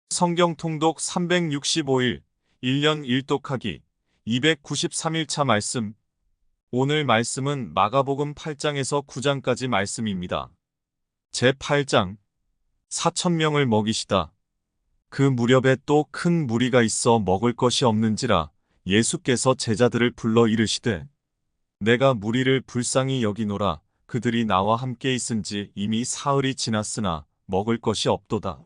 성경 통독 365일, 1년 1독하기, 293일차 말씀. 오늘 말씀은 마가복음 8장에서 9장까지 말씀입니다. 제8장, 4,000명을 먹이시다. 그 무렵에 또 큰 무리가 있어 먹을 것이 없는지라 예수께서 제자들을 불러 이르시되, 내가 무리를 불쌍히 여기노라. 그들이 나와 함께 있은지 이미 사흘이 지났으나 먹을 것이 없도다.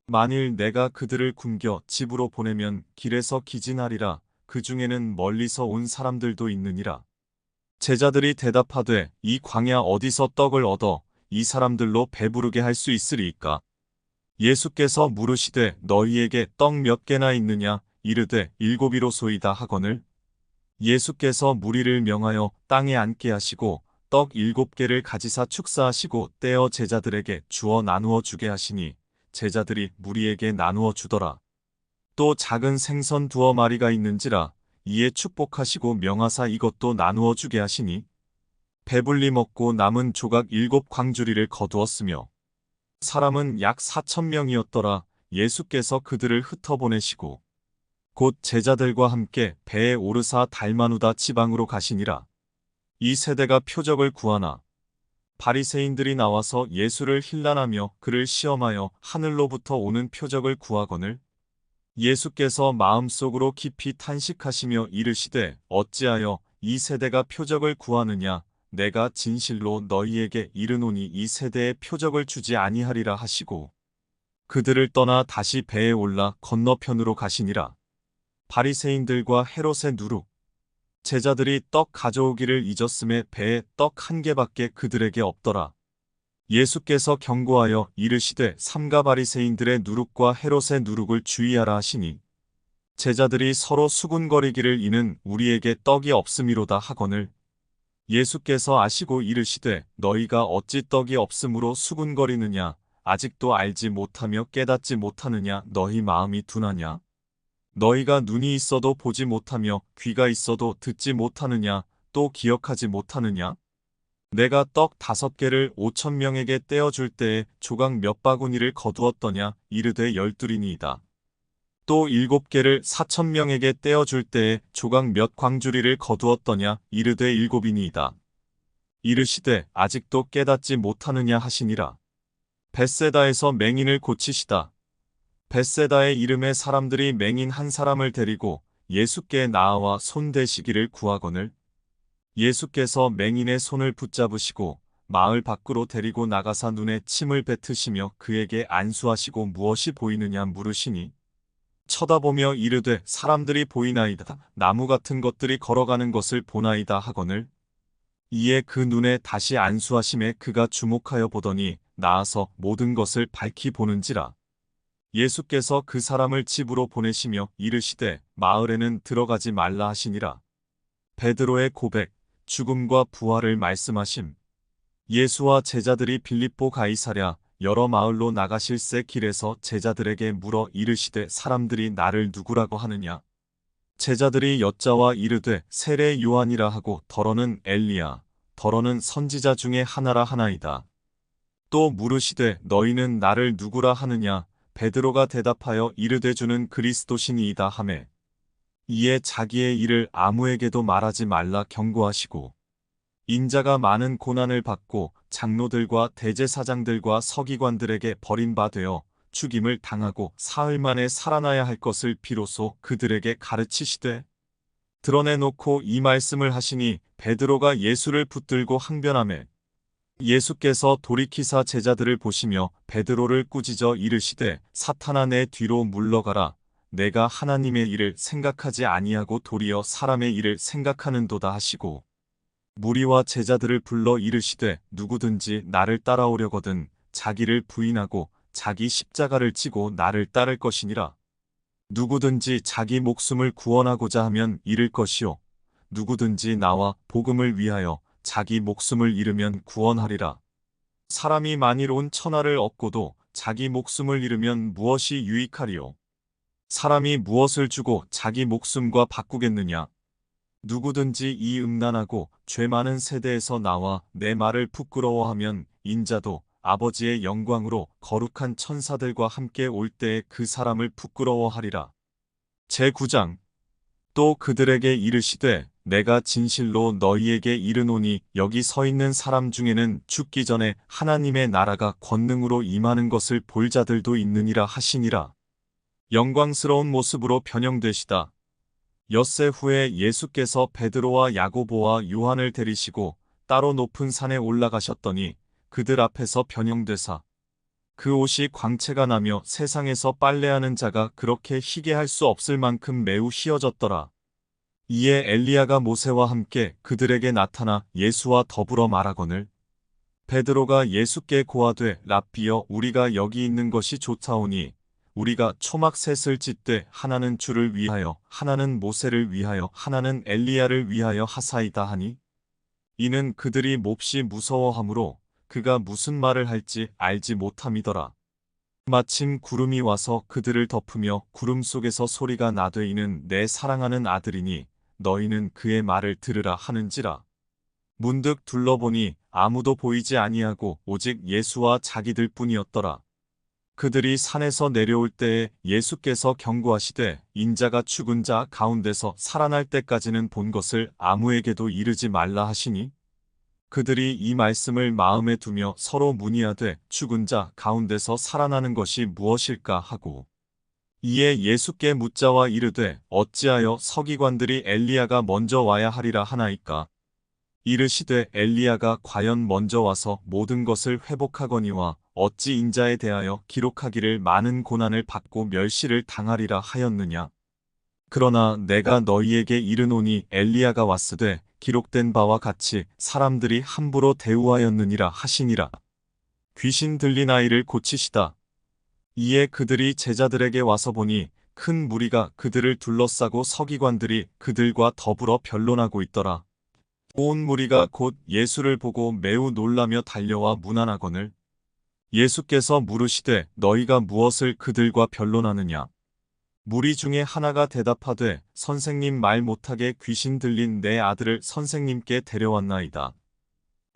만일 내가 그들을 굶겨 집으로 보내면 길에서 기진하리라. 그 중에는 멀리서 온 사람들도 있느니라. 제자들이 대답하되, 이 광야 어디서 떡을 얻어 이 사람들로 배부르게 할 수 있으리이까? 예수께서 물으시되, 너희에게 떡 몇 개나 있느냐? 이르되, 7이로소이다 하거늘. 예수께서 무리를 명하여 땅에 앉게 하시고 떡 7개를 가지사 축사하시고 떼어 제자들에게 주어 나누어 주게 하시니, 제자들이 무리에게 나누어 주더라. 또 작은 생선 2마리가 있는지라. 이에 축복하시고 명하사 이것도 나누어 주게 하시니, 배불리 먹고 남은 조각 7광주리를 거두었으며, 사람은 약 4,000명이었더라. 예수께서 그들을 흩어보내시고 곧 제자들과 함께 배에 오르사 달마누다 지방으로 가시니라. 이 세대가 표적을 구하나. 바리새인들이 나와서 예수를 힐난하며 그를 시험하여 하늘로부터 오는 표적을 구하거늘. 예수께서 마음속으로 깊이 탄식하시며 이르시되, 어찌하여 이 세대가 표적을 구하느냐? 내가 진실로 너희에게 이르노니 이 세대에 표적을 주지 아니하리라 하시고, 그들을 떠나 다시 배에 올라 건너편으로 가시니라. 바리새인들과 헤롯의 누룩. 제자들이 떡 가져오기를 잊었음에 배에 떡 1개밖에 그들에게 없더라. 예수께서 경고하여 이르시되, 삼가 바리새인들의 누룩과 헤롯의 누룩을 주의하라 하시니, 제자들이 서로 수군거리기를 이는 우리에게 떡이 없음이로다 하거늘. 예수께서 아시고 이르시되, 너희가 어찌 떡이 없음으로 수군거리느냐? 아직도 알지 못하며 깨닫지 못하느냐? 너희 마음이 둔하냐? 너희가 눈이 있어도 보지 못하며 귀가 있어도 듣지 못하느냐? 또 기억하지 못하느냐? 내가 떡 5개를 5,000명에게 떼어줄 때에 조각 몇 바구니를 거두었더냐? 이르되 12이니이다. 또 7개를 4,000명에게 떼어줄 때에 조각 몇 광주리를 거두었더냐? 이르되 7이니이다. 이르시되, 아직도 깨닫지 못하느냐 하시니라. 벳세다에서 맹인을 고치시다. 벳세다의 이름의 사람들이 맹인 한 사람을 데리고 예수께 나아와 손 대시기를 구하거늘. 예수께서 맹인의 손을 붙잡으시고 마을 밖으로 데리고 나가사 눈에 침을 뱉으시며 그에게 안수하시고 무엇이 보이느냐 물으시니, 쳐다보며 이르되, 사람들이 보이나이다. 나무 같은 것들이 걸어가는 것을 보나이다 하거늘. 이에 그 눈에 다시 안수하심에 그가 주목하여 보더니 나아서 모든 것을 밝히 보는지라. 예수께서 그 사람을 집으로 보내시며 이르시되, 마을에는 들어가지 말라 하시니라. 베드로의 고백, 죽음과 부활을 말씀하심. 예수와 제자들이 빌립보 가이사랴 여러 마을로 나가실새 길에서 제자들에게 물어 이르시되, 사람들이 나를 누구라고 하느냐? 제자들이 여짜와 이르되, 세례 요한이라 하고 더러는 엘리야, 더러는 선지자 중에 하나라 하나이다. 또 물으시되, 너희는 나를 누구라 하느냐? 베드로가 대답하여 이르되, 주는 그리스도시니이다 하매, 이에 자기의 일을 아무에게도 말하지 말라 경고하시고, 인자가 많은 고난을 받고 장로들과 대제사장들과 서기관들에게 버림받아 죽임을 당하고 사흘 만에 살아나야 할 것을 비로소 그들에게 가르치시되, 드러내놓고 이 말씀을 하시니, 베드로가 예수를 붙들고 항변하매, 예수께서 돌이키사 제자들을 보시며 베드로를 꾸짖어 이르시되, 사탄아 내 뒤로 물러가라. 내가 하나님의 일을 생각하지 아니하고 도리어 사람의 일을 생각하는도다 하시고, 무리와 제자들을 불러 이르시되, 누구든지 나를 따라오려거든 자기를 부인하고 자기 십자가를 지고 나를 따를 것이니라. 누구든지 자기 목숨을 구원하고자 하면 잃을 것이요, 누구든지 나와 복음을 위하여 자기 목숨을 잃으면 구원하리라. 사람이 만일 온 천하를 얻고도 자기 목숨을 잃으면 무엇이 유익하리요? 사람이 무엇을 주고 자기 목숨과 바꾸겠느냐? 누구든지 이 음란하고 죄 많은 세대에서 나와 내 말을 부끄러워하면 인자도 아버지의 영광으로 거룩한 천사들과 함께 올 때에 그 사람을 부끄러워하리라. 제9장. 또 그들에게 이르시되 내가 진실로 너희에게 이르노니 여기 서 있는 사람 중에는 죽기 전에 하나님의 나라가 권능으로 임하는 것을 볼 자들도 있느니라 하시니라. 영광스러운 모습으로 변형되시다. 엿새 후에 예수께서 베드로와 야고보와 요한을 데리시고 따로 높은 산에 올라가셨더니 그들 앞에서 변형되사 그 옷이 광채가 나며 세상에서 빨래하는 자가 그렇게 희게 할 수 없을 만큼 매우 희어졌더라. 이에 엘리야가 모세와 함께 그들에게 나타나 예수와 더불어 말하거늘 베드로가 예수께 고하되 랍비여 우리가 여기 있는 것이 좋사오니 우리가 초막 셋을 짓되 하나는 주를 위하여 하나는 모세를 위하여 하나는 엘리야를 위하여 하사이다 하니 이는 그들이 몹시 무서워하므로 그가 무슨 말을 할지 알지 못함이더라. 마침 구름이 와서 그들을 덮으며 구름 속에서 소리가 나되 이는 내 사랑하는 아들이니 너희는 그의 말을 들으라 하는지라. 문득 둘러보니 아무도 보이지 아니하고 오직 예수와 자기들 뿐이었더라. 그들이 산에서 내려올 때에 예수께서 경고하시되 인자가 죽은 자 가운데서 살아날 때까지는 본 것을 아무에게도 이르지 말라 하시니 그들이 이 말씀을 마음에 두며 서로 문의하되 죽은 자 가운데서 살아나는 것이 무엇일까 하고 이에 예수께 묻자와 이르되 어찌하여 서기관들이 엘리야가 먼저 와야 하리라 하나이까. 이르시되 엘리야가 과연 먼저 와서 모든 것을 회복하거니와 어찌 인자에 대하여 기록하기를 많은 고난을 받고 멸시를 당하리라 하였느냐. 그러나 내가 너희에게 이르노니 엘리야가 왔으되 기록된 바와 같이 사람들이 함부로 대우하였느니라 하시니라. 귀신 들린 아이를 고치시다. 이에 그들이 제자들에게 와서 보니 큰 무리가 그들을 둘러싸고 서기관들이 그들과 더불어 변론하고 있더라. 온 무리가 곧 예수를 보고 매우 놀라며 달려와 문안하거늘 예수께서 물으시되 너희가 무엇을 그들과 변론하느냐. 무리 중에 하나가 대답하되 선생님 말 못하게 귀신 들린 내 아들을 선생님께 데려왔나이다.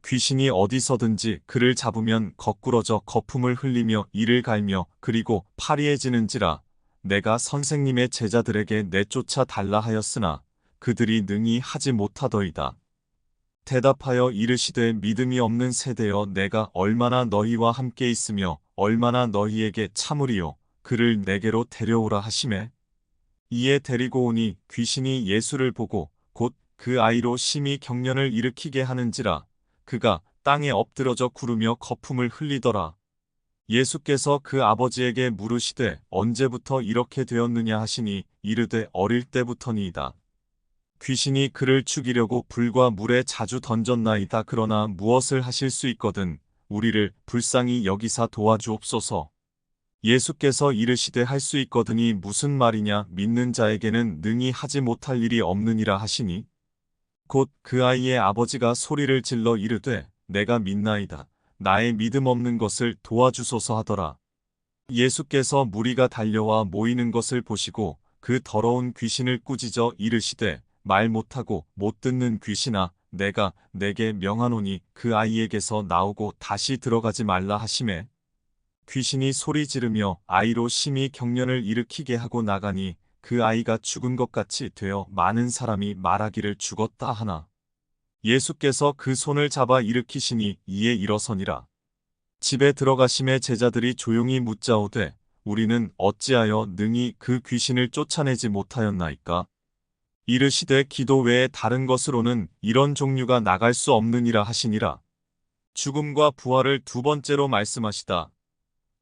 귀신이 어디서든지 그를 잡으면 거꾸러져 거품을 흘리며 이를 갈며 그리고 파리해지는지라. 내가 선생님의 제자들에게 내쫓아 달라 하였으나 그들이 능히 하지 못하더이다. 대답하여 이르시되 믿음이 없는 세대여 내가 얼마나 너희와 함께 있으며 얼마나 너희에게 참으리요. 그를 내게로 데려오라 하시매 이에 데리고 오니 귀신이 예수를 보고 곧 그 아이로 심히 경련을 일으키게 하는지라. 그가 땅에 엎드러져 구르며 거품을 흘리더라. 예수께서 그 아버지에게 물으시되 언제부터 이렇게 되었느냐 하시니 이르되 어릴 때부터니이다. 귀신이 그를 죽이려고 불과 물에 자주 던졌나이다. 그러나 무엇을 하실 수 있거든 우리를 불쌍히 여기사 도와주옵소서. 예수께서 이르시되 할 수 있거든이 무슨 말이냐. 믿는 자에게는 능히 하지 못할 일이 없느니라 하시니 곧 그 아이의 아버지가 소리를 질러 이르되 내가 믿나이다. 나의 믿음 없는 것을 도와주소서 하더라. 예수께서 무리가 달려와 모이는 것을 보시고 그 더러운 귀신을 꾸짖어 이르시되 말 못하고 못 듣는 귀신아 내가 내게 명하노니 그 아이에게서 나오고 다시 들어가지 말라 하시매 귀신이 소리 지르며 아이로 심히 경련을 일으키게 하고 나가니 그 아이가 죽은 것 같이 되어 많은 사람이 말하기를 죽었다 하나 예수께서 그 손을 잡아 일으키시니 이에 일어서니라. 집에 들어가심에 제자들이 조용히 묻자오되 우리는 어찌하여 능히 그 귀신을 쫓아내지 못하였나이까. 이르시되 기도 외에 다른 것으로는 이런 종류가 나갈 수 없느니라 하시니라. 죽음과 부활을 두 번째로 말씀하시다.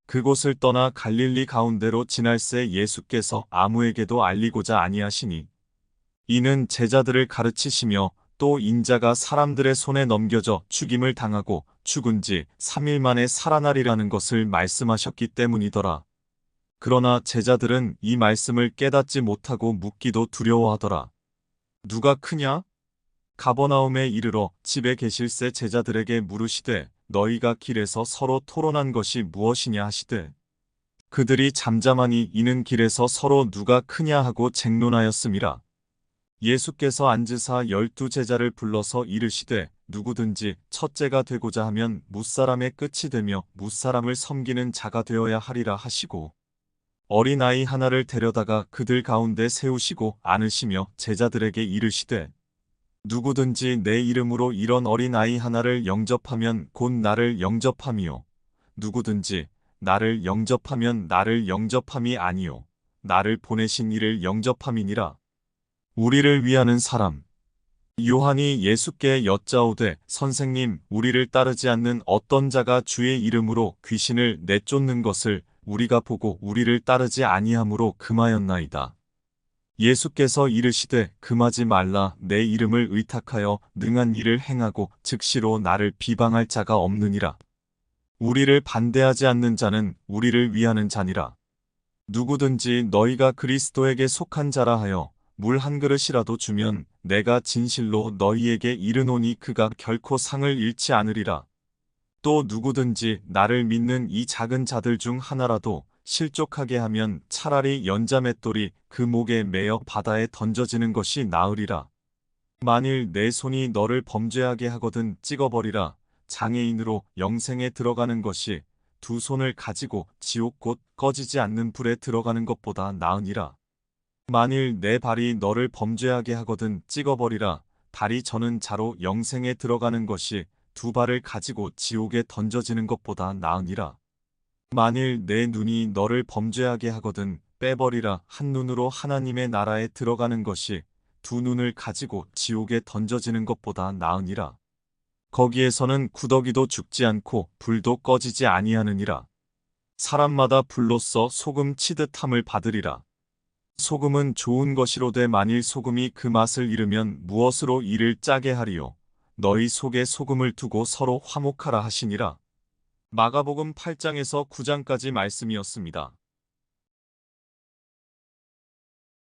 그곳을 떠나 갈릴리 가운데로 지날새 예수께서 아무에게도 알리고자 아니하시니 이는 제자들을 가르치시며 또 인자가 사람들의 손에 넘겨져 죽임을 당하고 죽은 지 3일 만에 살아나리라는 것을 말씀하셨기 때문이더라. 그러나 제자들은 이 말씀을 깨닫지 못하고 묻기도 두려워하더라. 누가 크냐? 가버나움에 이르러 집에 계실새 제자들에게 물으시되 너희가 길에서 서로 토론한 것이 무엇이냐 하시되 그들이 잠잠하니 이는 길에서 서로 누가 크냐 하고 쟁론하였음이라. 예수께서 앉으사 12 제자를 불러서 이르시되 누구든지 첫째가 되고자 하면 뭇사람의 끝이 되며 뭇사람을 섬기는 자가 되어야 하리라 하시고 어린아이 하나를 데려다가 그들 가운데 세우시고 안으시며 제자들에게 이르시되 누구든지 내 이름으로 이런 어린아이 하나를 영접하면 곧 나를 영접함이요 누구든지 나를 영접하면 나를 영접함이 아니요 나를 보내신 이를 영접함이니라. 우리를 위하는 사람. 요한이 예수께 여짜오되 선생님 우리를 따르지 않는 어떤 자가 주의 이름으로 귀신을 내쫓는 것을 우리가 보고 우리를 따르지 아니하므로 금하였나이다. 예수께서 이르시되 금하지 말라. 내 이름을 의탁하여 능한 일을 행하고 즉시로 나를 비방할 자가 없느니라. 우리를 반대하지 않는 자는 우리를 위하는 자니라. 누구든지 너희가 그리스도에게 속한 자라 하여 물 한 그릇이라도 주면 내가 진실로 너희에게 이르노니 그가 결코 상을 잃지 않으리라. 또 누구든지 나를 믿는 이 작은 자들 중 하나라도 실족하게 하면 차라리 연자맷돌이 그 목에 매어 바다에 던져지는 것이 나으리라. 만일 내 손이 너를 범죄하게 하거든 찍어버리라. 장애인으로 영생에 들어가는 것이 두 손을 가지고 지옥 곧 꺼지지 않는 불에 들어가는 것보다 나으니라. 만일 내 발이 너를 범죄하게 하거든 찍어버리라. 다리 저는 자로 영생에 들어가는 것이 두 발을 가지고 지옥에 던져지는 것보다 나으니라. 만일 내 눈이 너를 범죄하게 하거든 빼버리라. 한 눈으로 하나님의 나라에 들어가는 것이 두 눈을 가지고 지옥에 던져지는 것보다 나으니라. 거기에서는 구더기도 죽지 않고 불도 꺼지지 아니하느니라. 사람마다 불로써 소금 치듯함을 받으리라. 소금은 좋은 것이로되 만일 소금이 그 맛을 잃으면 무엇으로 이를 짜게 하리요. 너희 속에 소금을 두고 서로 화목하라 하시니라. 마가복음 8장에서 9장까지 말씀이었습니다.